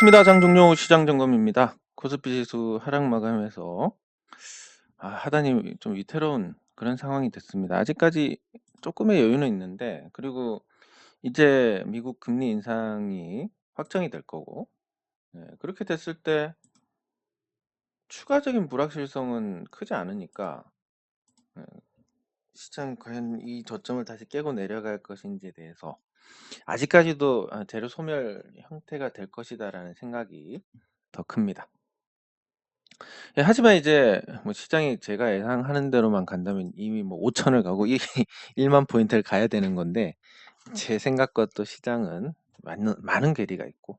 반갑습니다. 장종료 시장점검입니다. 코스피 지수 하락 마감해서 하단이 좀 위태로운 그런 상황이 됐습니다. 아직까지 쪼끔의 여유는 있는데, 그리고 이제 미국 금리 인상이 확정이 될 거고, 그렇게 됐을 때 추가적인 불확실성은 크지 않으니까, 예 시장이 과연 이 저점을 다시 깨고 내려갈 것인지에 대해서 아직까지도 재료 소멸 형태가 될 것이다라는 생각이 더 큽니다. 하지만 이제 뭐 시장이 제가 예상하는 대로만 간다면 이미 뭐 5천을 가고 이 1만 포인트를 가야 되는 건데, 제 생각과 또 시장은 많은 괴리가 있고,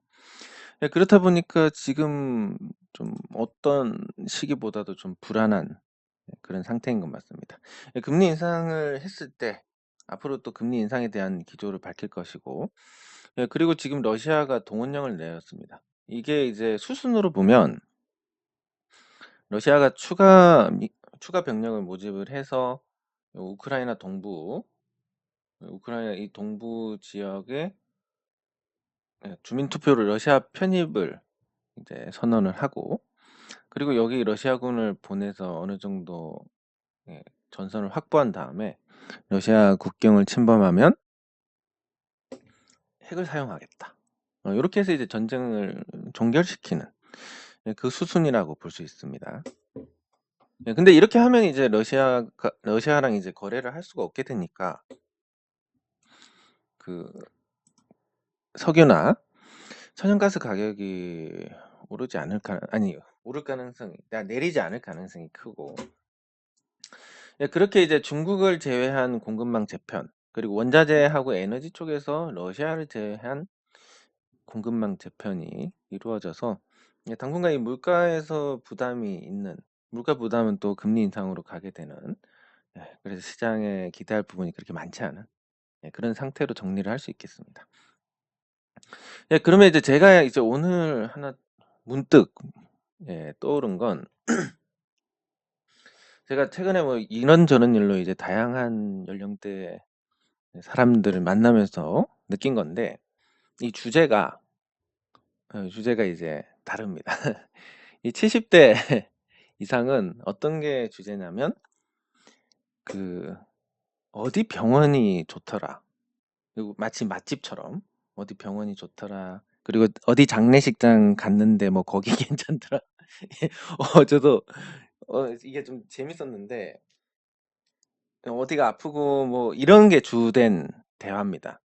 그렇다 보니까 지금 좀 어떤 시기보다도 좀 불안한 그런 상태인 것 같습니다. 금리 인상을 했을 때 앞으로 또 금리 인상에 대한 기조를 밝힐 것이고, 그리고 지금 러시아가 동원령을 내렸습니다. 이게 이제 수순으로 보면 러시아가 추가 병력을 모집을 해서 우크라이나 동부, 우크라이나 이 동부 지역에 주민 투표를 러시아 편입을 이제 선언을 하고, 그리고 여기 러시아군을 보내서 어느 정도 전선을 확보한 다음에 러시아 국경을 침범하면 핵을 사용하겠다. 이렇게 해서 이제 전쟁을 종결시키는 그 수순이라고 볼 수 있습니다. 근데 이렇게 하면 이제 러시아랑 이제 거래를 할 수가 없게 되니까 그 석유나 천연가스 가격이 오를 가능성이, 내리지 않을 가능성이 크고, 그렇게 이제 중국을 제외한 공급망 재편, 그리고 원자재하고 에너지 쪽에서 러시아를 제외한 공급망 재편이 이루어져서 당분간 이 물가에서 물가 부담은 또 금리 인상으로 가게 되는, 그래서 시장에 기대할 부분이 그렇게 많지 않은 그런 상태로 정리를 할 수 있겠습니다. 그러면 이제 제가 이제 오늘 하나 문득 떠오른 건, 제가 최근에 뭐 이런저런 일로 이제 다양한 연령대 사람들을 만나면서 느낀 건데, 이 주제가 이제 다릅니다. 이 70대 이상은 어떤 게 주제냐면, 그 어디 병원이 좋더라. 그리고 마치 맛집처럼 어디 병원이 좋더라. 그리고 어디 장례식장 갔는데 뭐 거기 괜찮더라. 저도 이게 좀 재밌었는데, 어디가 아프고 뭐 이런 게 주된 대화입니다.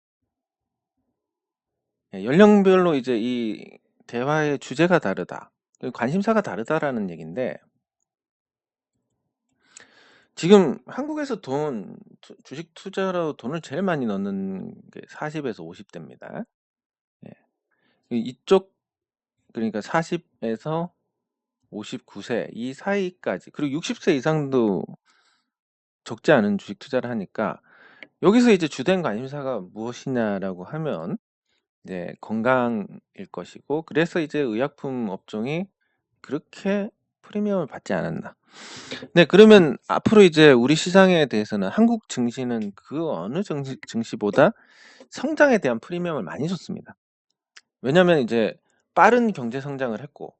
연령별로 이제 이 대화의 주제가 다르다, 그리고 관심사가 다르다라는 얘기인데, 지금 한국에서 주식 투자로 돈을 제일 많이 넣는 게 40에서 50대입니다. 이쪽, 그러니까 40에서 59세 이 사이까지, 그리고 60세 이상도 적지 않은 주식 투자를 하니까, 여기서 이제 주된 관심사가 무엇이냐라고 하면 이제 건강일 것이고, 그래서 이제 의약품 업종이 그렇게 프리미엄을 받지 않았나. 네, 그러면 앞으로 이제 우리 시장에 대해서는 한국 증시는 그 어느 증시보다 성장에 대한 프리미엄을 많이 줬습니다. 왜냐하면 이제 빠른 경제 성장을 했고,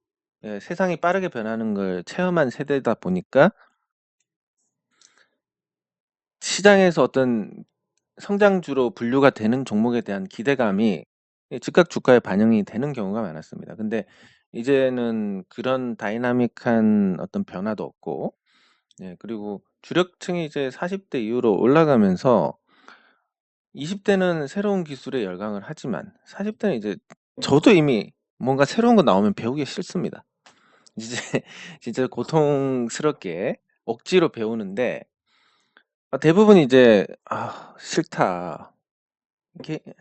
세상이 빠르게 변하는 걸 체험한 세대다 보니까 시장에서 어떤 성장주로 분류가 되는 종목에 대한 기대감이 즉각 주가에 반영이 되는 경우가 많았습니다. 근데 이제는 그런 다이나믹한 어떤 변화도 없고, 그리고 주력층이 이제 40대 이후로 올라가면서 20대는 새로운 기술에 열광을 하지만 40대는 이제, 저도 이미 뭔가 새로운 거 나오면 배우기 싫습니다. 이제 진짜 고통스럽게 억지로 배우는데, 대부분 이제 싫다.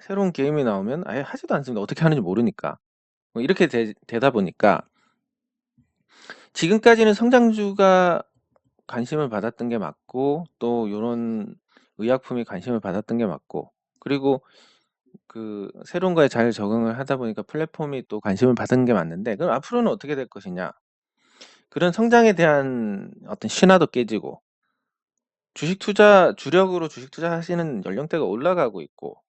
새로운 게임이 나오면 아예 하지도 않습니다. 어떻게 하는지 모르니까. 뭐 이렇게 되다 보니까 지금까지는 성장주가 관심을 받았던 게 맞고, 또 요런 의약품이 관심을 받았던 게 맞고, 그리고 그 새로운 거에 잘 적응을 하다 보니까 플랫폼이 또 관심을 받은 게 맞는데, 그럼 앞으로는 어떻게 될 것이냐. 그런 성장에 대한 어떤 신화도 깨지고, 주력으로 주식 투자하시는 연령대가 올라가고 있고,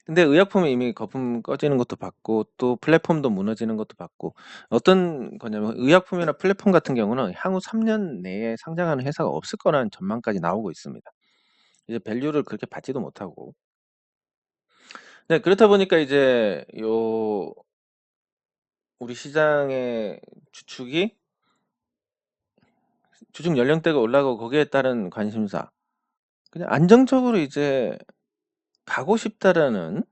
근데 의약품은 이미 거품 꺼지는 것도 봤고 또 플랫폼도 무너지는 것도 봤고 어떤 거냐면 의약품이나 플랫폼 같은 경우는 향후 3년 내에 상장하는 회사가 없을 거라는 전망까지 나오고 있습니다. 이제 밸류를 그렇게 받지도 못하고. 네, 그렇다 보니까 이제 우리 시장의 주축이 주축 연령대가 올라가고 거기에 따른 관심사. 그냥 안정적으로 이제 가고 싶다라는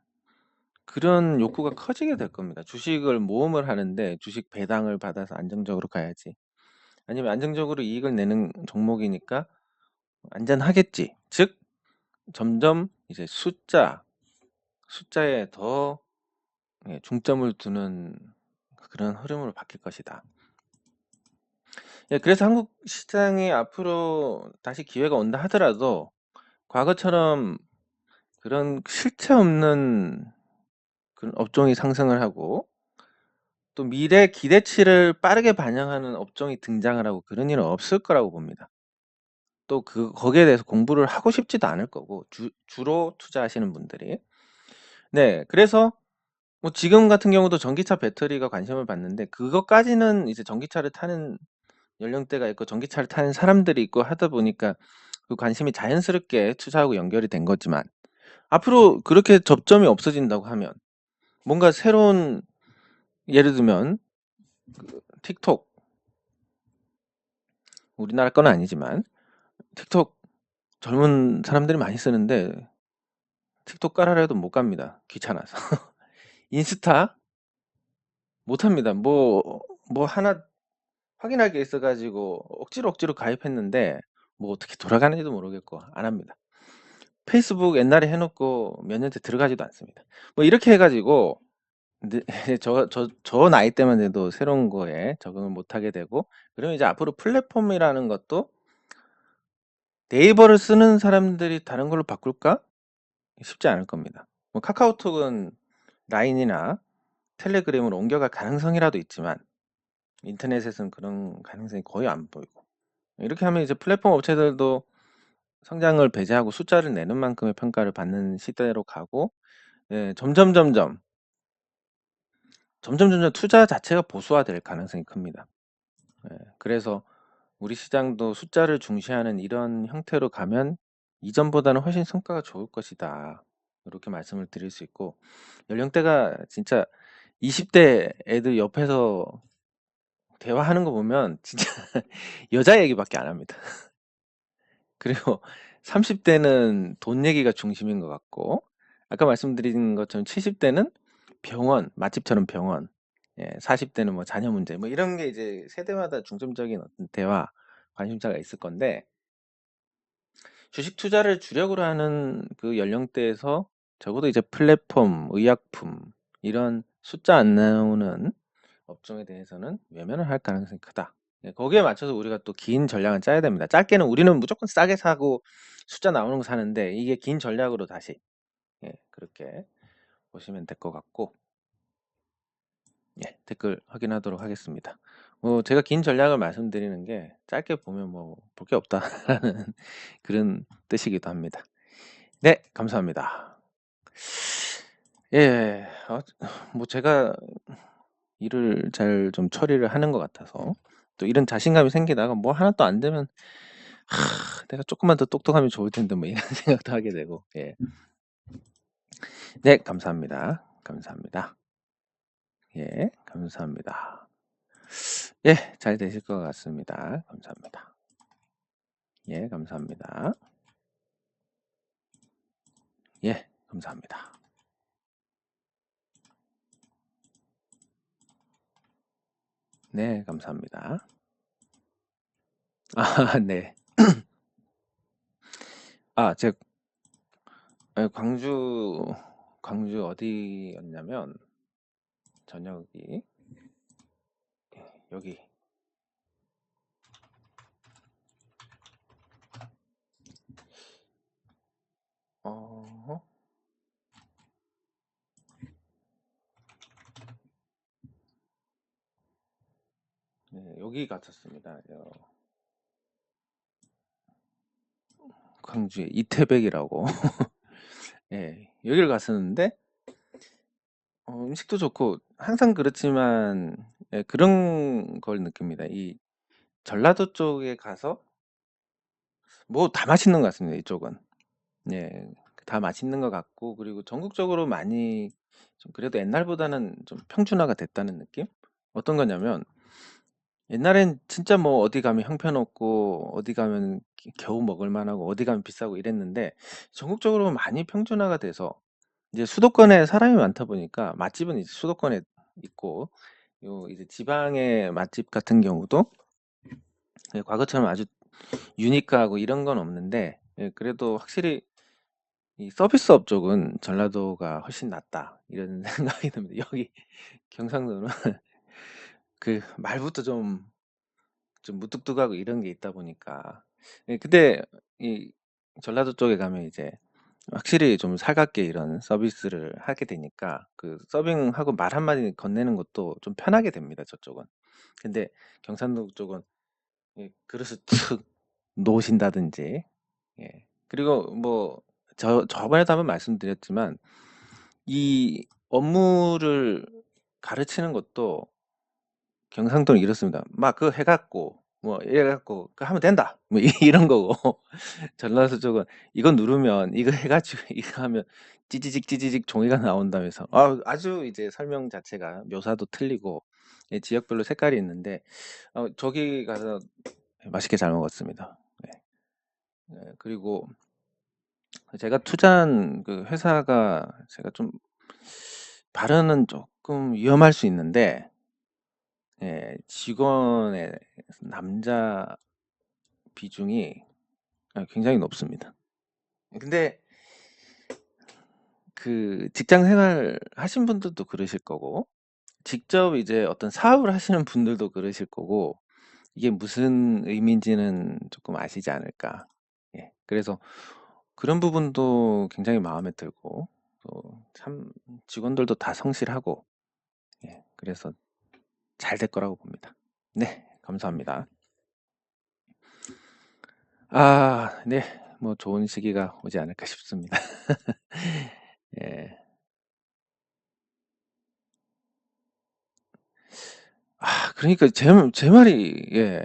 그런 욕구가 커지게 될 겁니다. 주식을 모험을 하는데 주식 배당을 받아서 안정적으로 가야지. 아니면 안정적으로 이익을 내는 종목이니까 안전하겠지. 즉 점점 이제 숫자에 더 중점을 두는 그런 흐름으로 바뀔 것이다. 예, 그래서 한국 시장이 앞으로 다시 기회가 온다 하더라도 과거처럼 그런 실체 없는 그런 업종이 상승을 하고 또 미래 기대치를 빠르게 반영하는 업종이 등장을 하고 그런 일은 없을 거라고 봅니다. 또 거기에 대해서 공부를 하고 싶지도 않을 거고 주로 투자하시는 분들이. 네, 그래서 뭐 지금 같은 경우도 전기차 배터리가 관심을 받는데 그것까지는 이제 전기차를 타는 연령대가 있고 전기차를 타는 사람들이 있고 하다 보니까 그 관심이 자연스럽게 투자하고 연결이 된 거지만 앞으로 그렇게 접점이 없어진다고 하면 뭔가 새로운 예를 들면 틱톡 우리나라 건 아니지만 틱톡 젊은 사람들이 많이 쓰는데 틱톡 깔아라 해도 못 갑니다. 귀찮아서. 인스타 못 합니다. 뭐 하나 확인할 게 있어가지고 억지로 가입했는데 뭐 어떻게 돌아가는지도 모르겠고 안 합니다. 페이스북 옛날에 해놓고 몇 년째 들어가지도 않습니다. 뭐 이렇게 해가지고 저 나이 때만 돼도 새로운 거에 적응을 못하게 되고 그러면 이제 앞으로 플랫폼이라는 것도 네이버를 쓰는 사람들이 다른 걸로 바꿀까? 쉽지 않을 겁니다. 뭐 카카오톡은 라인이나 텔레그램으로 옮겨갈 가능성이라도 있지만 인터넷에서는 그런 가능성이 거의 안 보이고 이렇게 하면 이제 플랫폼 업체들도 성장을 배제하고 숫자를 내는 만큼의 평가를 받는 시대로 가고 예, 점점 투자 자체가 보수화될 가능성이 큽니다. 예, 그래서 우리 시장도 숫자를 중시하는 이런 형태로 가면 이전보다는 훨씬 성과가 좋을 것이다. 이렇게 말씀을 드릴 수 있고 연령대가 진짜 20대 애들 옆에서 대화하는 거 보면 진짜 여자 얘기밖에 안 합니다. 그리고 30대는 돈 얘기가 중심인 것 같고 아까 말씀드린 것처럼 70대는 병원, 맛집처럼 병원, 40대는 뭐 자녀 문제 뭐 이런 게 이제 세대마다 중점적인 어떤 대화, 관심사가 있을 건데 주식 투자를 주력으로 하는 그 연령대에서 적어도 이제 플랫폼, 의약품 이런 숫자 안 나오는 업종에 대해서는 외면을 할 가능성이 크다. 거기에 맞춰서 우리가 또 긴 전략을 짜야 됩니다. 짧게는 우리는 무조건 싸게 사고 숫자 나오는 거 사는데 이게 긴 전략으로 다시 그렇게 보시면 될 것 같고 댓글 확인하도록 하겠습니다. 제가 긴 전략을 말씀드리는 게 짧게 보면 뭐 볼 게 없다라는 그런 뜻이기도 합니다. 네, 감사합니다. 예, 뭐 제가 일을 잘 좀 처리를 하는 것 같아서 또 이런 자신감이 생기다가 뭐 하나 또 안 되면 내가 조금만 더 똑똑하면 좋을 텐데 뭐 이런 생각도 하게 되고 네, 감사합니다. 감사합니다. 예, 감사합니다. 예, 잘 되실 것 같습니다. 감사합니다. 예, 감사합니다. 예, 감사합니다. 네, 감사합니다. 아, 네. 제가 광주 어디였냐면 저녁이 여기 네, 여기 갔었습니다. 광주에 이태백이라고 예, 여기를 갔었는데 음식도 좋고 항상 그렇지만 예, 그런 걸 느낍니다. 이 전라도 쪽에 가서 뭐 다 맛있는 것 같습니다, 이쪽은. 예. 다 맛있는 것 같고 그리고 전국적으로 많이 좀 그래도 옛날보다는 좀 평준화가 됐다는 느낌? 어떤 거냐면 옛날엔 진짜 뭐 어디 가면 형편없고 어디 가면 겨우 먹을 만하고 어디 가면 비싸고 이랬는데 전국적으로 많이 평준화가 돼서 이제 수도권에 사람이 많다 보니까 맛집은 이제 수도권에 있고 요 이제 지방의 맛집 같은 경우도 예, 과거처럼 아주 유니크하고 이런 건 없는데 예, 그래도 확실히 이 서비스업 쪽은 전라도가 훨씬 낫다 이런 생각이 듭니다. 여기 경상도는 그 말부터 좀 무뚝뚝하고 이런 게 있다 보니까 예, 근데 이 전라도 쪽에 가면 이제 확실히 좀 살갑게 이런 서비스를 하게 되니까 그 서빙하고 말 한마디 건네는 것도 좀 편하게 됩니다, 저쪽은. 근데 경상도 쪽은 예, 그릇을 툭 놓으신다든지 예. 그리고 뭐 저번에도 한번 말씀드렸지만 이 업무를 가르치는 것도 경상도는 이렇습니다. 막 그거 해 갖고 뭐 이래 갖고 "그거 하면 된다." 뭐 이런 거고 전라도 쪽은 "이거 누르면 이거 해 가지고 이거 하면 찌지직 찌지직 종이가 나온다."면서 아주 이제 설명 자체가 묘사도 틀리고 예 지역별로 색깔이 있는데 저기 가서 맛있게 잘 먹었습니다. 네. 예 그리고 제가 투자한 그 회사가 제가 좀 발언은 쪼끔 위험할 수 있는데 예 직원의 남자 비중이 굉장히 높습니다. 근데 그 직장 생활 하신 분들도 그러실 거고 직접 이제 어떤 사업을 하시는 분들도 그러실 거고 이게 무슨 의미인지는 조금 아시지 않을까. 예. 그래서 그런 부분도 굉장히 마음에 들고 또 참 직원들도 다 성실하고 예. 그래서 잘 될 거라고 봅니다. 네. 감사합니다. 네. 뭐 좋은 시기가 오지 않을까 싶습니다. 예. 그러니까 제 말이 예.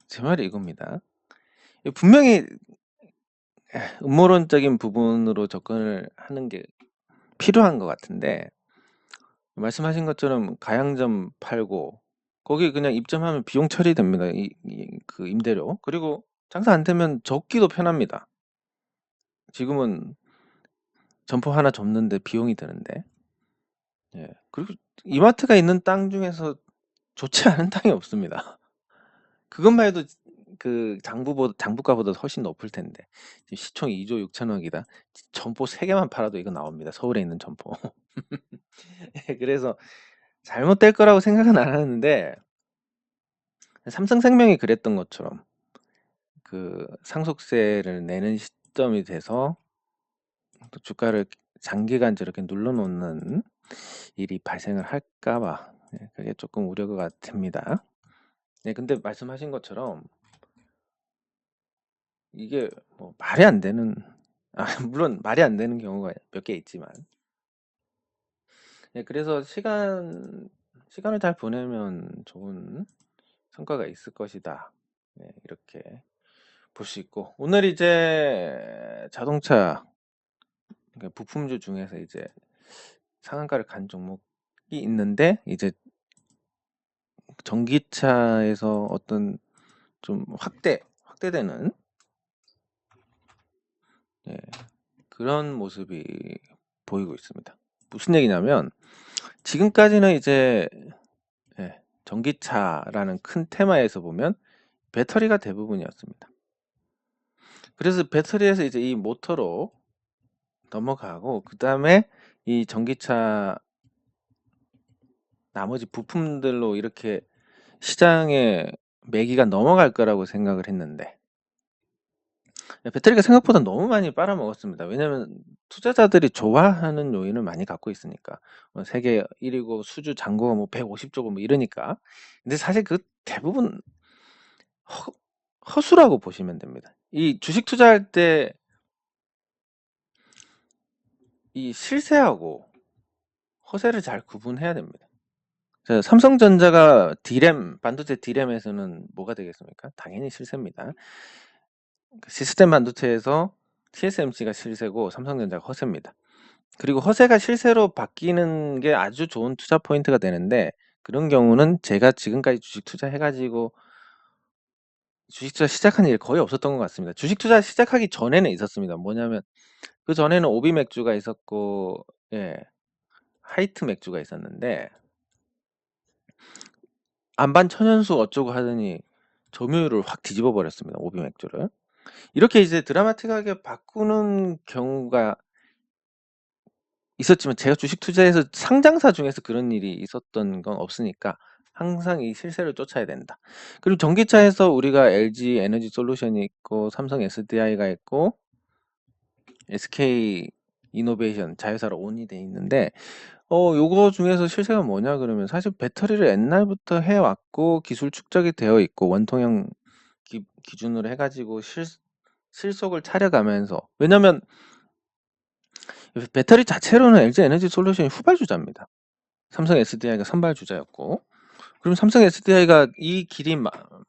제 말이 이겁니다. 분명히 음모론적인 부분으로 접근을 하는 게 필요한 것 같은데 말씀하신 것처럼 가양점 팔고 거기 그냥 입점하면 비용 처리됩니다. 그 임대료. 그리고 장사 안 되면 접기도 편합니다. 지금은 점포 하나 접는데 비용이 드는데. 예. 그리고 이마트가 있는 땅 중에서 좋지 않은 땅이 없습니다. 그것만 해도 그 장부가보다 훨씬 높을 텐데. 지금 시총 2조 6천억이다. 점포 3개만 팔아도 이거 나옵니다. 서울에 있는 점포. 예, 그래서 잘못될 거라고 생각은 안 하는데 삼성생명이 그랬던 것처럼 그 상속세를 내는 시점이 돼서 또 주가를 장기간 저렇게 눌러놓는 일이 발생을 할까 봐 그게 조금 우려가 됩니다. 네, 근데 말씀하신 것처럼 이게 뭐 말이 안 되는 물론 말이 안 되는 경우가 몇 개 있지만 네, 그래서 시간을 잘 보내면 좋은 성과가 있을 것이다. 네, 이렇게 볼 수 있고 오늘 이제 자동차 그러니까 부품주 중에서 이제 상한가를 간 종목이 있는데 이제 전기차에서 어떤 좀 확대되는 예, 그런 모습이 보이고 있습니다. 무슨 얘기냐면 지금까지는 이제 예, 전기차라는 큰 테마에서 보면 배터리가 대부분이었습니다. 그래서 배터리에서 이제 이 모터로 넘어가고 그 다음에 이 전기차 나머지 부품들로 이렇게 시장에 매기가 넘어갈 거라고 생각을 했는데 배터리가 생각보다 너무 많이 빨아먹었습니다. 왜냐면 투자자들이 좋아하는 요인을 많이 갖고 있으니까 세계 1위고 수주 잔고가 뭐 150조고 뭐 이러니까 근데 사실 그 대부분 허, 허수라고 보시면 됩니다. 이 주식 투자할 때 이 실세하고 허세를 잘 구분해야 됩니다. 자, 삼성전자가 반도체 D램에서는 뭐가 되겠습니까? 당연히 실세입니다. 그 시스템 반도체에서 TSMC가 실세고 삼성전자가 허세입니다. 그리고 허세가 실세로 바뀌는 게 아주 좋은 투자 포인트가 되는데, 그런 경우는 제가 지금까지 주식 투자해가지고 주식 투자 시작한 일이 거의 없었던 것 같습니다. 주식 투자 시작하기 전에는 있었습니다. 뭐냐면 그 전에는 오비 맥주가 있었고, 예, 하이트 맥주가 있었는데 안반 천연수 어쩌고 하더니 점유율을 확 뒤집어 버렸습니다. 오비 맥주를. 이렇게 이제 드라마틱하게 바꾸는 경우가 있었지만, 제가 주식 투자해서 상장사 중에서 그런 일이 있었던 건 없으니까 항상 이 실세를 쫓아야 된다. 그리고 전기차에서 우리가 LG 에너지 솔루션이 있고 삼성 SDI가 있고 SK 이노베이션 자회사로 온이 돼 있는데, 요거 중에서 실세가 뭐냐 그러면 사실 배터리를 옛날부터 해왔고 기술 축적이 되어 있고 원통형 기준으로 해가지고 실속을 차려가면서, 왜냐면 배터리 자체로는 LG 에너지 솔루션이 후발주자입니다. 삼성 SDI가 선발주자였고, 그럼 삼성 SDI가 이 길이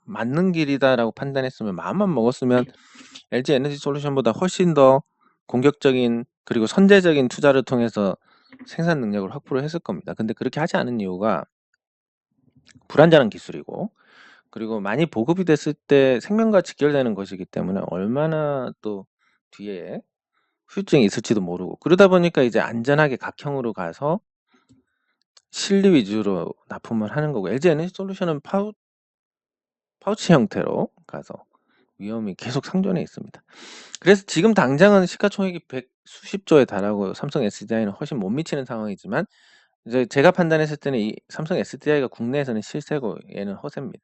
맞는 길이다라고 판단했으면, 마음만 먹었으면 LG 에너지 솔루션보다 훨씬 더 공격적인 그리고 선제적인 투자를 통해서 생산 능력을 확보를 했을 겁니다. 근데 그렇게 하지 않은 이유가 불안전한 기술이고, 그리고 많이 보급이 됐을 때 생명과 직결되는 것이기 때문에 얼마나 또 뒤에 후유증이 있을지도 모르고, 그러다 보니까 이제 안전하게 각형으로 가서 실리 위주로 납품을 하는 거고, LG 에너지 솔루션은 파우치 형태로 가서 위험이 계속 상존해 있습니다. 그래서 지금 당장은 시가총액이 백 수십조에 달하고 삼성 SDI는 훨씬 못 미치는 상황이지만, 이제 제가 판단했을 때는 이 삼성 SDI가 국내에서는 실세고 얘는 허세입니다.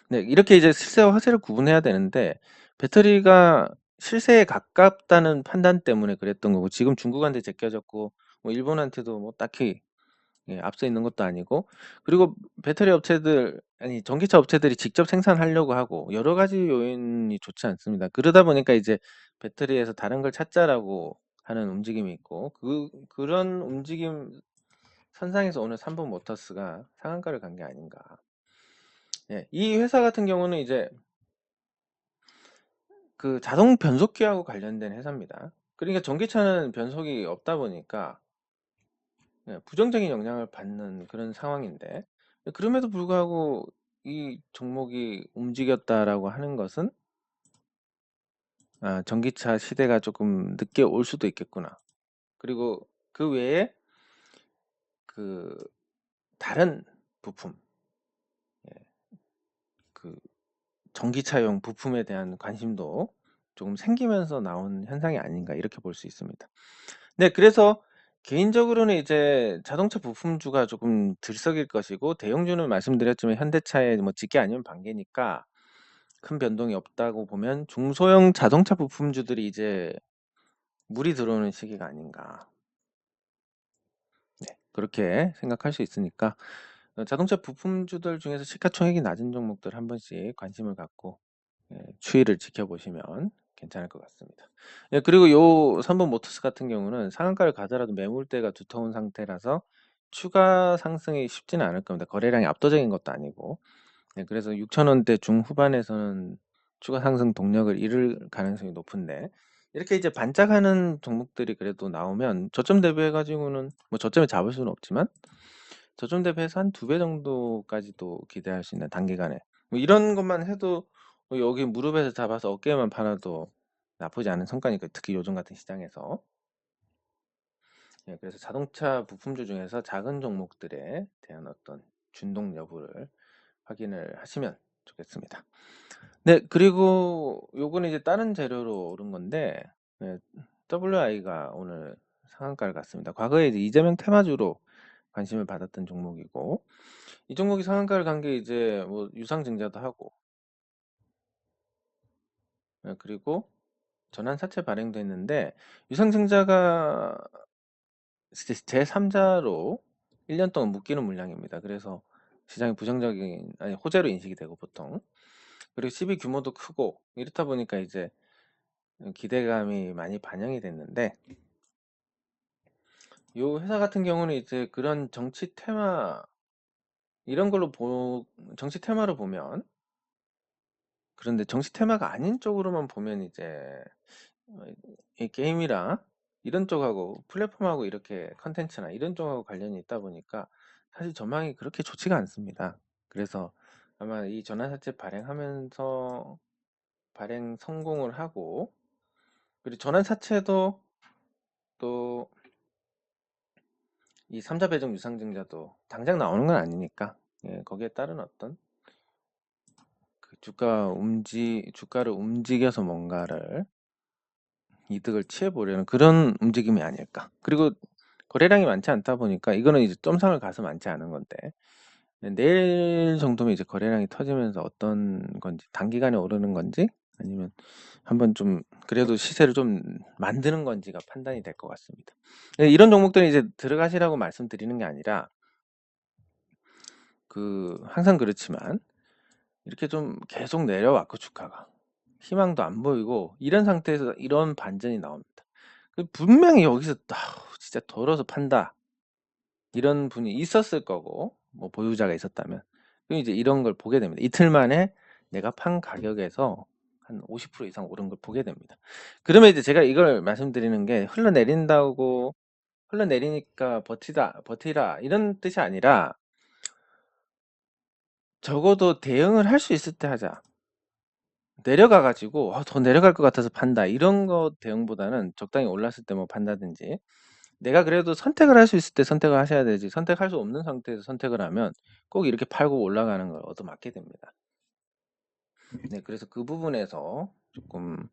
네, 이렇게 이제 실세와 허세를 구분해야 되는데, 배터리가 실세에 가깝다는 판단 때문에 그랬던 거고, 지금 중국한테 제껴졌고 뭐 일본한테도 뭐 딱히 앞서 있는 것도 아니고, 그리고 배터리 업체들, 아니 전기차 업체들이 직접 생산하려고 하고 여러 가지 요인이 좋지 않습니다. 그러다 보니까 이제 배터리에서 다른 걸 찾자라고 하는 움직임이 있고, 그런 움직임 선상에서 오늘 삼성 모터스가 상한가를 간 게 아닌가. 예, 이 회사 같은 경우는 이제 그 자동 변속기하고 관련된 회사입니다. 그러니까 전기차는 변속이 없다 보니까 부정적인 영향을 받는 그런 상황인데, 그럼에도 불구하고 이 종목이 움직였다라고 하는 것은, 전기차 시대가 조금 늦게 올 수도 있겠구나. 그리고 그 외에 그 다른 부품, 예, 그 전기차용 부품에 대한 관심도 조금 생기면서 나온 현상이 아닌가, 이렇게 볼 수 있습니다. 네, 그래서 개인적으로는 이제 자동차 부품주가 조금 들썩일 것이고, 대형주는 말씀드렸지만 현대차에 뭐 직계 아니면 반계니까 큰 변동이 없다고 보면, 중소형 자동차 부품주들이 이제 물이 들어오는 시기가 아닌가. 네, 그렇게 생각할 수 있으니까 자동차 부품주들 중에서 시가총액이 낮은 종목들 한 번씩 관심을 갖고 추이를 지켜보시면 괜찮을 것 같습니다. 예, 그리고 요 삼성 모터스 같은 경우는 상한가를 가더라도 매물대가 두터운 상태라서 추가 상승이 쉽지는 않을 겁니다. 거래량이 압도적인 것도 아니고. 그래서 6,000원대 중후반에서는 추가 상승 동력을 잃을 가능성이 높은데, 이렇게 이제 반짝하는 종목들이 그래도 나오면 저점 대비해 가지고는 뭐 저점에 잡을 수는 없지만 저점 대비해서 한 2배 정도까지도 기대할 수 있는, 단기간에 뭐 이런 것만 해도 여기 무릎에서 잡아서 어깨만 팔아도 나쁘지 않은 성과니까, 특히 요즘 같은 시장에서. 그래서 자동차 부품주 중에서 작은 종목들에 대한 어떤 준동 여부를 확인을 하시면 좋겠습니다. 네, 그리고 요거는 이제 다른 재료로 오른 건데, WI가 오늘 상한가를 갔습니다. 과거에 이제 이재명 테마주로 관심을 받았던 종목이고, 이 종목이 상한가를 간 게 이제 뭐 유상증자도 하고, 그리고 전환 사채 발행도 했는데, 유상증자가 제3자로 1년 동안 묶이는 물량입니다. 그래서 시장이 부정적인, 아니 호재로 인식이 되고 보통, 그리고 시비 규모도 크고 이렇다 보니까 이제 기대감이 많이 반영이 됐는데, 요 회사 같은 경우는 이제 그런 정치 테마 이런 걸로 정치 테마로 보면, 그런데 정치 테마가 아닌 쪽으로만 보면 이제 어, 이 게임이랑 이런 쪽하고 플랫폼하고 이렇게 컨텐츠나 이런 쪽하고 관련이 있다 보니까 사실 전망이 그렇게 좋지가 않습니다. 그래서 아마 이 전환사채 발행하면서 발행 성공을 하고, 그리고 전환사채도 또 이 3자 배정 유상증자도 당장 나오는 건 아니니까, 예, 거기에 따른 어떤 그 주가를 움직여서 뭔가를 이득을 취해보려는 그런 움직임이 아닐까. 그리고 거래량이 많지 않다 보니까 이거는 이제 점상을 가서 많지 않은 건데, 내일 정도면 이제 거래량이 터지면서 어떤 건지, 단기간에 오르는 건지 아니면 한번 좀 그래도 시세를 좀 만드는 건지가 판단이 될 것 같습니다. 이런 종목들은 이제 들어가시라고 말씀드리는 게 아니라, 항상 그렇지만 이렇게 좀 계속 내려왔고 주가가 희망도 안 보이고 이런 상태에서 이런 반전이 나옵니다. 분명히 여기서 진짜 덜어서 판다 이런 분이 있었을 거고, 뭐 보유자가 있었다면, 그럼 이제 이런 걸 보게 됩니다. 이틀 만에 내가 판 가격에서 한 50% 이상 오른 걸 보게 됩니다. 그러면 이제 제가 이걸 말씀드리는 게 흘러내리니까 버티라 이런 뜻이 아니라, 적어도 대응을 할 수 있을 때 하자. 내려가 가지고 더 내려갈 것 같아서 판다 이런 거 대응보다는 적당히 올랐을 때 뭐 판다든지, 내가 그래도 선택을 할 수 있을 때 선택을 하셔야 되지, 선택할 수 없는 상태에서 선택을 하면 꼭 이렇게 팔고 올라가는 걸 얻어맞게 됩니다. 네, 그래서 그 부분에서 조금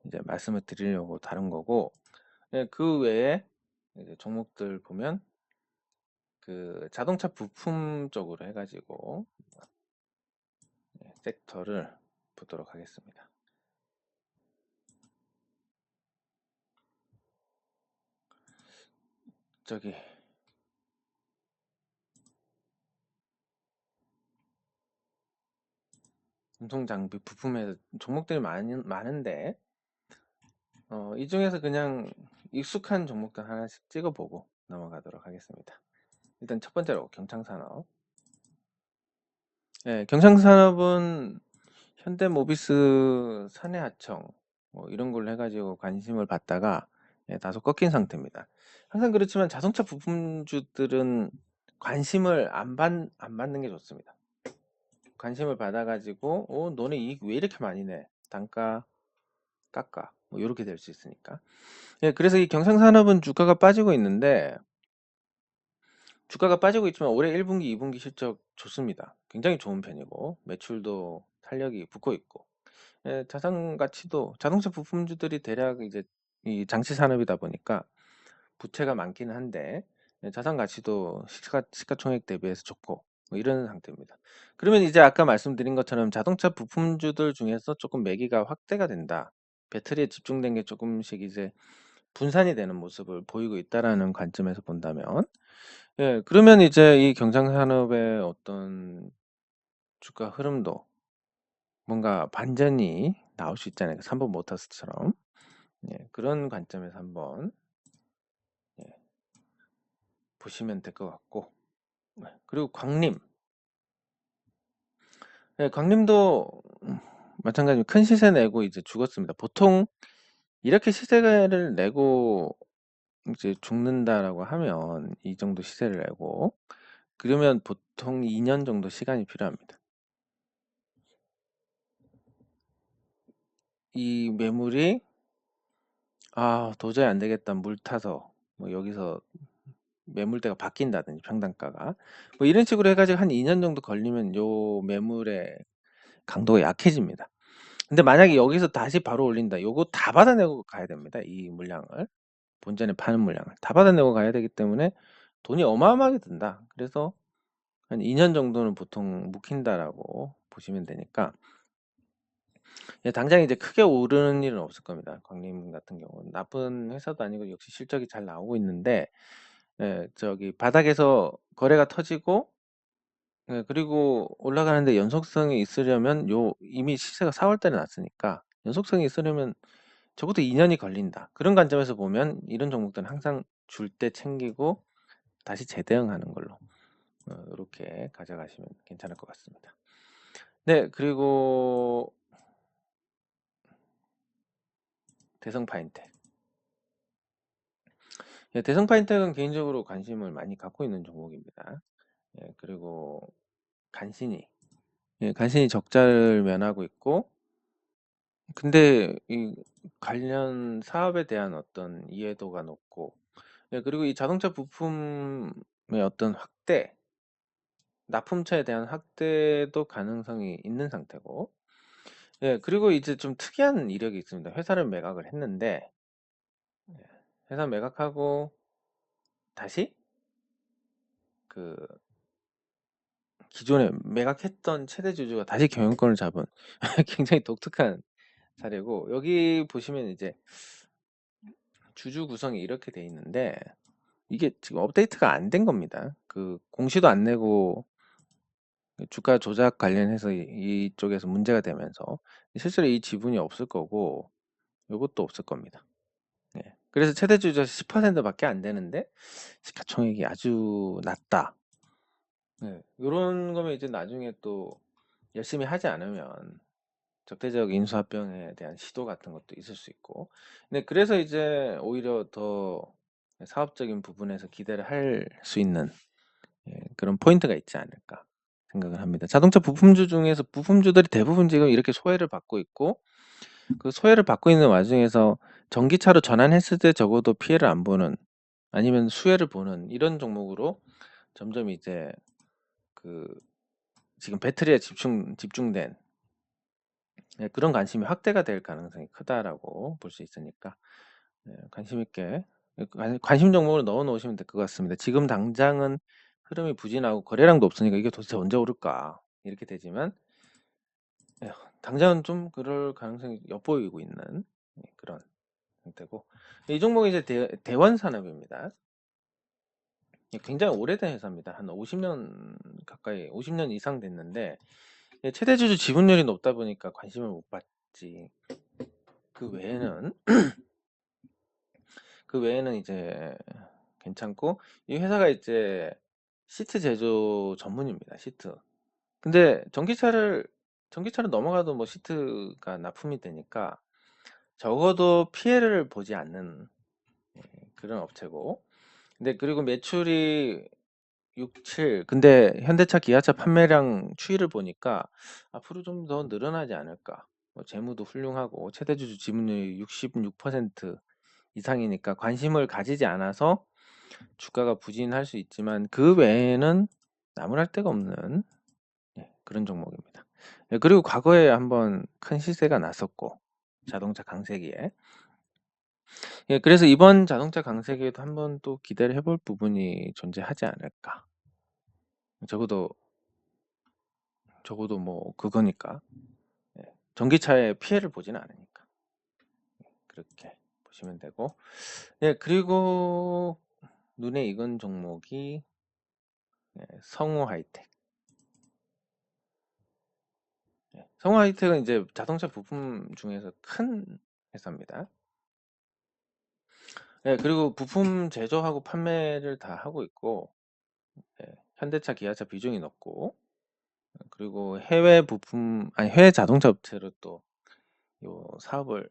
이제 말씀을 드리려고 다른 거고, 네, 그 외에 이제 종목들 보면 그 자동차 부품 쪽으로 해가지고 섹터를 보도록 하겠습니다. 저기 운송 장비 부품에 종목들이 많은데, 이 중에서 그냥 익숙한 종목들 하나씩 찍어보고 넘어가도록 하겠습니다. 일단 첫 번째로 경창산업. 네, 경창산업은 현대모비스 사내하청 뭐 이런 걸로 해가지고 관심을 받다가, 예, 다소 꺾인 상태입니다. 항상 그렇지만 자동차 부품주들은 관심을 안 받는 게 좋습니다. 관심을 받아가지고 너네 이익 왜 이렇게 많이 내? 단가 깎아 뭐 이렇게 될 수 있으니까. 예, 그래서 이 경상산업은 주가가 빠지고 있는데, 주가가 빠지고 있지만 올해 1분기, 2분기 실적 좋습니다. 굉장히 좋은 편이고 매출도 탄력이 붙고 있고, 예, 자산 가치도 자동차 부품주들이 대략 이제 이 장치 산업이다 보니까 부채가 많기는 한데, 예, 자산 가치도 시가총액 대비해서 좋고 뭐 이런 상태입니다. 그러면 이제 아까 말씀드린 것처럼 자동차 부품주들 중에서 조금 매기가 확대가 된다. 배터리에 집중된 게 조금씩 이제 분산이 되는 모습을 보이고 있다라는 관점에서 본다면, 예, 그러면 이제 이 경상산업의 어떤 주가 흐름도 뭔가 반전이 나올 수 있잖아요. 삼본 모터스처럼. 예, 그런 관점에서 한번, 예, 보시면 될 것 같고, 네, 그리고 광림. 예, 광림도 마찬가지로 큰 시세 내고 이제 죽었습니다. 보통 이렇게 시세를 내고 이제 죽는다라고 하면 이 정도 시세를 내고 그러면 보통 2년 정도 시간이 필요합니다. 이 매물이 도저히 안 되겠다, 물 타서 뭐 여기서 매물대가 바뀐다든지 평당가가 뭐 이런 식으로 해가지고 한 2년 정도 걸리면 요 매물의 강도가 약해집니다. 근데 만약에 여기서 다시 바로 올린다, 요거 다 받아내고 가야 됩니다. 이 물량을, 본전에 파는 물량을 다 받아내고 가야 되기 때문에 돈이 어마어마하게 든다. 그래서 한 2년 정도는 보통 묵힌다라고 보시면 되니까, 예, 당장 이제 크게 오르는 일은 없을 겁니다. 광림 같은 경우는 나쁜 회사도 아니고 역시 실적이 잘 나오고 있는데, 예, 저기 바닥에서 거래가 터지고, 예, 그리고 올라가는데 연속성이 있으려면 이미 시세가 4월 달에 났으니까 연속성이 있으려면 적어도 2년이 걸린다. 그런 관점에서 보면 이런 종목들은 항상 줄 때 챙기고 다시 재대응하는 걸로 요렇게 가져가시면 괜찮을 것 같습니다. 네, 그리고 대성 파인텍. 예, 대성 파인텍은 개인적으로 관심을 많이 갖고 있는 종목입니다. 예, 그리고 간신히 간신히 적자를 면하고 있고, 근데 이 관련 사업에 대한 어떤 이해도가 높고, 예, 그리고 이 자동차 부품의 어떤 확대, 납품차에 대한 확대도 가능성이 있는 상태고, 예, 그리고 이제 좀 특이한 이력이 있습니다. 회사를 매각을 했는데, 예, 회사 매각하고 다시 그 기존에 매각했던 최대 주주가 다시 경영권을 잡은 굉장히 독특한 사례고, 여기 보시면 이제 주주 구성이 이렇게 돼 있는데, 이게 지금 업데이트가 안 된 겁니다. 그 공시도 안 내고 주가 조작 관련해서 이쪽에서 문제가 되면서 실제로 이 지분이 없을 거고 요것도 없을 겁니다. 예. 그래서 최대 주주가 10%밖에 안 되는데 시가총액이 아주 낮다. 예. 요런 거면 이제 나중에 또 열심히 하지 않으면 적대적 인수합병에 대한 시도 같은 것도 있을 수 있고. 근데 그래서 이제 오히려 더 사업적인 부분에서 기대를 할 수 있는 그런 포인트가 있지 않을까 생각을 합니다. 자동차 부품주 중에서 부품주들이 대부분 지금 이렇게 소외를 받고 있고, 그 소외를 받고 있는 와중에서 전기차로 전환했을 때 적어도 피해를 안 보는, 아니면 수혜를 보는 이런 종목으로 점점 이제 그 지금 배터리에 집중된 그런 관심이 확대가 될 가능성이 크다라고 볼 수 있으니까 관심 있게 관심 종목을 넣어 놓으시면 될 것 같습니다. 지금 당장은 흐름이 부진하고 거래량도 없으니까 이게 도대체 언제 오를까 이렇게 되지만, 당장은 좀 그럴 가능성이 엿보이고 있는 그런 상태고, 이 종목이 이제 대원산업입니다. 굉장히 오래된 회사입니다. 한 50년 가까이, 50년 이상 됐는데 최대 주주 지분율이 높다 보니까 관심을 못 받지. 그 외에는 그 외에는 이제 괜찮고, 이 회사가 이제 시트 제조 전문입니다. 시트. 근데 전기차를 넘어가도 뭐 시트가 납품이 되니까 적어도 피해를 보지 않는 그런 업체고. 근데 그리고 매출이 6, 7. 근데 현대차, 기아차 판매량 추이를 보니까 앞으로 좀 더 늘어나지 않을까. 뭐 재무도 훌륭하고 최대주주 지분율이 66% 이상이니까 관심을 가지지 않아서 주가가 부진할 수 있지만 그 외에는 나무랄 데가 없는 그런 종목입니다. 그리고 과거에 한번 큰 시세가 났었고, 자동차 강세기에. 그래서 이번 자동차 강세기에도 한번 또 기대를 해볼 부분이 존재하지 않을까. 적어도 뭐 그거니까. 전기차에 피해를 보지는 않으니까. 그렇게 보시면 되고. 그리고 눈에 익은 종목이 성우 하이텍. 성우 하이텍은 이제 자동차 부품 중에서 큰 회사입니다. 그리고 부품 제조하고 판매를 다 하고 있고, 현대차, 기아차 비중이 높고, 그리고 해외 자동차 업체로 또 요 사업을,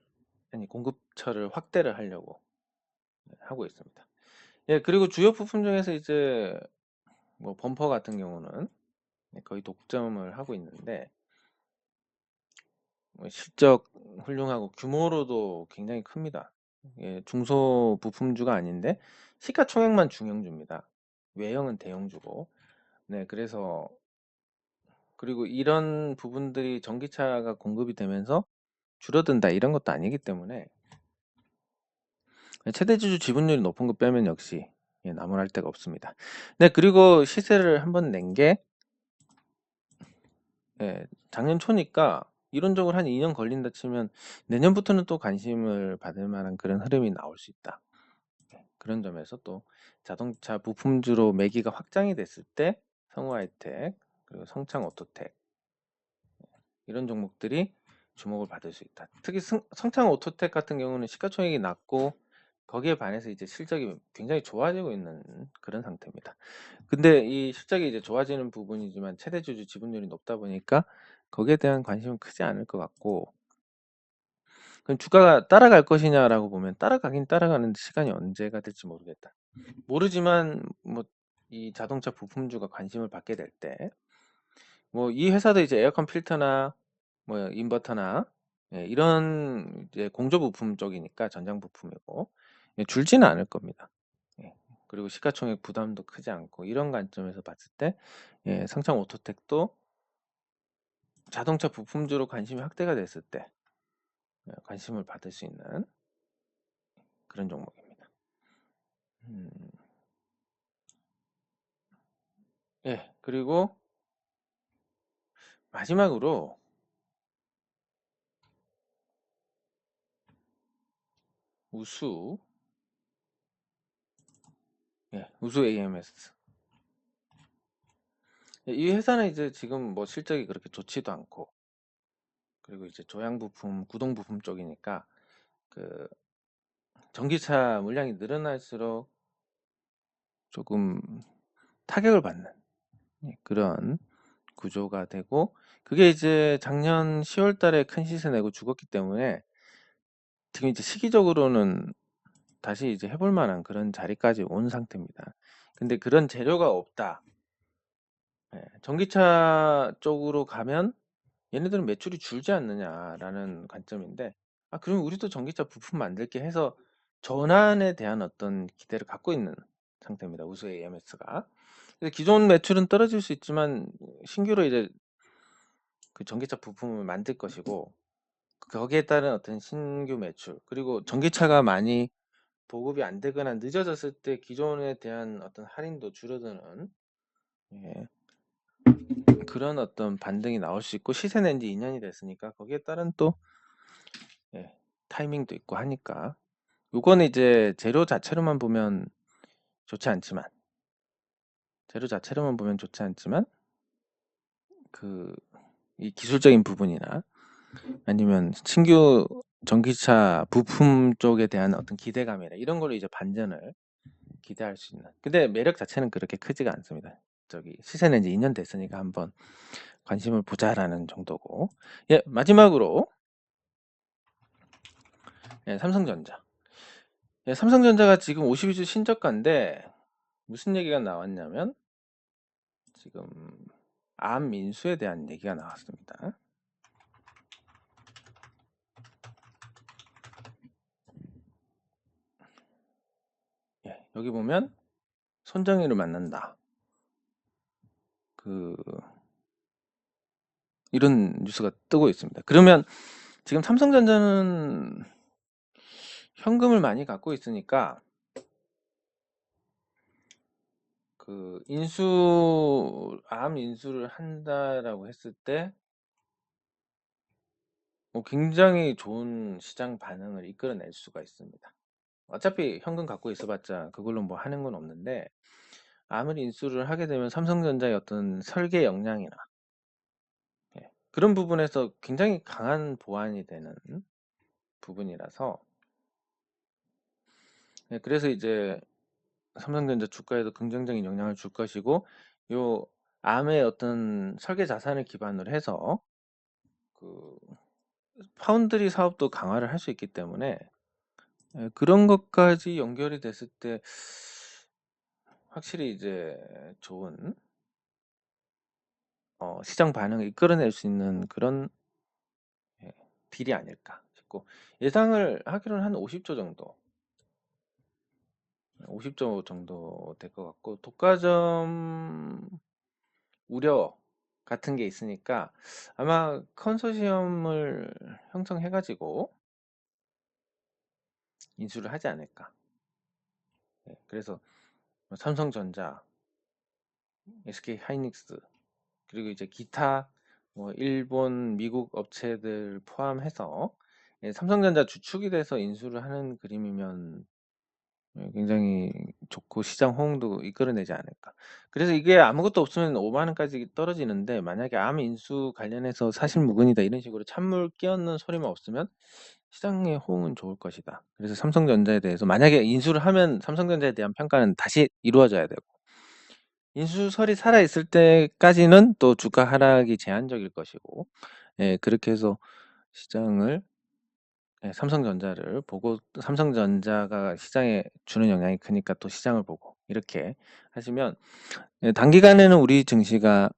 공급처를 확대를 하려고 하고 있습니다. 그리고 주요 부품 중에서 이제 뭐 범퍼 같은 경우는 거의 독점을 하고 있는데, 실적 훌륭하고 규모로도 굉장히 큽니다. 중소 부품주가 아닌데 시가총액만 중형주입니다. 외형은 대형주고. 그래서 그리고 이런 부분들이 전기차가 공급이 되면서 줄어든다 이런 것도 아니기 때문에 최대주주 지분율이 높은 거 빼면 역시 나무랄 데가 없습니다. 그리고 시세를 한번 낸 게 작년 초니까 이론적으로 한 2년 걸린다 치면 내년부터는 또 관심을 받을 만한 그런 흐름이 나올 수 있다. 그런 점에서 또 자동차 부품주로 매기가 확장이 됐을 때 성우하이텍, 그리고 성창오토텍 이런 종목들이 주목을 받을 수 있다. 특히 성창오토텍 같은 경우는 시가총액이 낮고 거기에 반해서 이제 실적이 굉장히 좋아지고 있는 그런 상태입니다. 근데 이 실적이 이제 좋아지는 부분이지만 최대 주주 지분율이 높다 보니까 거기에 대한 관심은 크지 않을 것 같고, 그럼 주가가 따라갈 것이냐라고 보면 따라가긴 따라가는데 시간이 언제가 될지 모르겠다. 모르지만 뭐 이 자동차 부품주가 관심을 받게 될 때, 뭐 이 회사도 이제 에어컨 필터나 뭐 인버터나 이런 이제 공조 부품 쪽이니까 전장 부품이고 줄지는 않을 겁니다. 예. 그리고 시가총액 부담도 크지 않고 이런 관점에서 봤을 때 성창 오토텍도 자동차 부품주로 관심이 확대가 됐을 때 관심을 받을 수 있는 그런 종목입니다. 음, 예. 그리고 마지막으로 우수, 우수 AMS. 이 회사는 이제 지금 뭐 실적이 그렇게 좋지도 않고, 그리고 이제 조향 부품, 구동 부품 쪽이니까 그 전기차 물량이 늘어날수록 조금 타격을 받는 그런 구조가 되고, 그게 이제 작년 10월 달에 큰 시세 내고 죽었기 때문에 지금 이제 시기적으로는 다시 이제 해볼 만한 그런 자리까지 온 상태입니다. 근데 그런 재료가 없다. 전기차 쪽으로 가면 얘네들은 매출이 줄지 않느냐라는 관점인데, 그럼 우리도 전기차 부품 만들게 해서 전환에 대한 어떤 기대를 갖고 있는 상태입니다. 우수 AMS가. 기존 매출은 떨어질 수 있지만 신규로 이제 그 전기차 부품을 만들 것이고, 거기에 따른 어떤 신규 매출, 그리고 전기차가 많이 보급이 안 되거나 늦어졌을 때 기존에 대한 어떤 할인도 줄어드는 예, 그런 어떤 반등이 나올 수 있고, 시세 낸 지 2년이 됐으니까 거기에 따른 또 타이밍도 있고 하니까, 요거는 이제 재료 자체로만 보면 좋지 않지만 그 이 기술적인 부분이나 아니면 신규 전기차 부품 쪽에 대한 어떤 기대감이나 이런 걸로 이제 반전을 기대할 수 있는. 근데 매력 자체는 그렇게 크지가 않습니다. 저기 시세 낸 지 2년 됐으니까 한번 관심을 보자라는 정도고. 마지막으로 삼성전자. 삼성전자가 지금 52주 신저가인데 무슨 얘기가 나왔냐면 지금 암 인수에 대한 얘기가 나왔습니다. 여기 보면 손정희를 만난다. 이런 뉴스가 뜨고 있습니다. 그러면 지금 삼성전자는 현금을 많이 갖고 있으니까 암 인수를 한다라고 했을 때 굉장히 좋은 시장 반응을 이끌어낼 수가 있습니다. 어차피 현금 갖고 있어봤자 그걸로 뭐 하는 건 없는데, 암을 인수를 하게 되면 삼성전자의 어떤 설계 역량이나 그런 부분에서 굉장히 강한 보완이 되는 부분이라서, 그래서 이제 삼성전자 주가에도 긍정적인 영향을 줄 것이고, 요 암의 어떤 설계 자산을 기반으로 해서 그 파운드리 사업도 강화를 할 수 있기 때문에 그런 것까지 연결이 됐을 때 확실히 이제 좋은 시장 반응을 이끌어낼 수 있는 그런 딜이 아닐까 싶고, 예상을 하기로는 한 50조 정도, 50조 정도 될 것 같고, 독과점 우려 같은 게 있으니까 아마 컨소시엄을 형성해가지고 인수를 하지 않을까. 그래서 뭐 삼성전자, SK하이닉스, 그리고 이제 기타 뭐 일본, 미국 업체들 포함해서 삼성전자 주축이 돼서 인수를 하는 그림이면 굉장히 좋고 시장 호응도 이끌어내지 않을까. 그래서 이게 아무것도 없으면 5만 원까지 떨어지는데 만약에 암 인수 관련해서 사실무근이다 이런 식으로 찬물 끼얹는 소리만 없으면 시장의 호응은 좋을 것이다. 그래서 삼성전자에 대해서 만약에 인수를 하면 삼성전자에 대한 평가는 다시 이루어져야 되고 인수설이 살아있을 때까지는 또 주가 하락이 제한적일 것이고 그렇게 해서 시장을 삼성전자를 보고 삼성전자가 시장에 주는 영향이 크니까 또 시장을 보고 이렇게 하시면 단기간에는 우리 증시가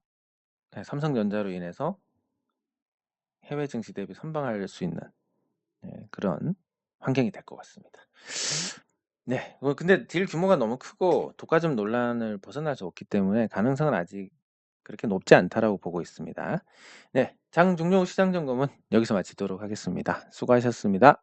삼성전자로 인해서 해외 증시 대비 선방할 수 있는 그런 환경이 될 것 같습니다. 네, 근데 딜 규모가 너무 크고 독과점 논란을 벗어날 수 없기 때문에 가능성은 아직 그렇게 높지 않다라고 보고 있습니다. 네, 장 종료 시장 점검은 여기서 마치도록 하겠습니다. 수고하셨습니다.